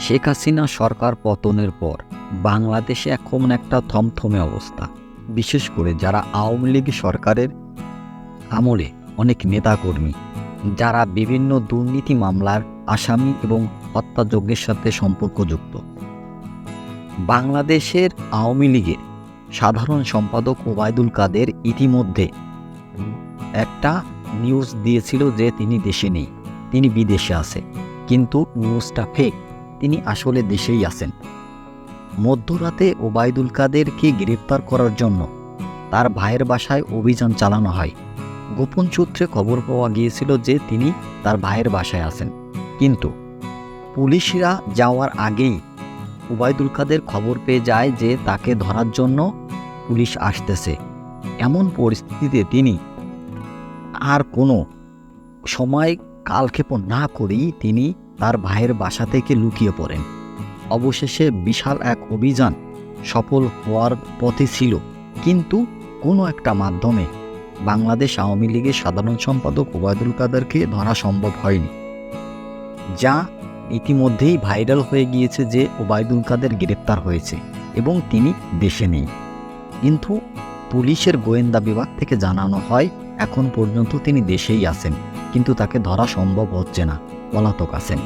শেখ হাসিনা সরকার পতনের পর বাংলাদেশে এখন একটা থমথমে অবস্থা। বিশেষ করে যারা আওয়ামী লীগ সরকারের আমলে অনেক নেতাকর্মী, যারা বিভিন্ন দুর্নীতি মামলার আসামি এবং হত্যাযজ্ঞের সাথে সম্পর্কযুক্ত। বাংলাদেশের আওয়ামী লীগের সাধারণ সম্পাদক ওবায়দুল কাদের ইতিমধ্যে একটা নিউজ দিয়েছিল যে তিনি দেশে নেই, তিনি বিদেশে আছে। কিন্তু নিউজটা ফেক, তিনি আসলে দেশেই আছেন। মধ্যরাতে ওবায়দুল কাদেরকে গ্রেপ্তার করার জন্য তার ভাইয়ের বাসায় অভিযান চালানো হয়। গোপন সূত্রে খবর পাওয়া গিয়েছিল যে তিনি তার ভাইয়ের বাসায় আছেন, কিন্তু পুলিশরা যাওয়ার আগেই ওবায়দুল কাদের খবর পেয়ে যায় যে তাকে ধরার জন্য পুলিশ আসতেছে। এমন পরিস্থিতিতে তিনি আর কোনো সময় কালক্ষেপণ না করেই তিনি তার ভাইয়ের বাসা থেকে লুকিয়ে পড়েন। অবশেষে বিশাল এক অভিযান সফল হওয়ার পথে ছিল, কিন্তু কোনো একটা মাধ্যমে বাংলাদেশ আওয়ামী লীগের সাধারণ সম্পাদক ওবায়দুল কাদেরকে ধরা সম্ভব হয়নি, যা ইতিমধ্যেই ভাইরাল হয়ে গিয়েছে যে ওবায়দুল কাদের গ্রেপ্তার হয়েছে এবং তিনি দেশে নেই। কিন্তু পুলিশের গোয়েন্দা বিভাগ থেকে জানানো হয় এখন পর্যন্ত তিনি দেশেই আছেন, কিন্তু তাকে ধরা সম্ভব হচ্ছে না, পলাতক আছেন।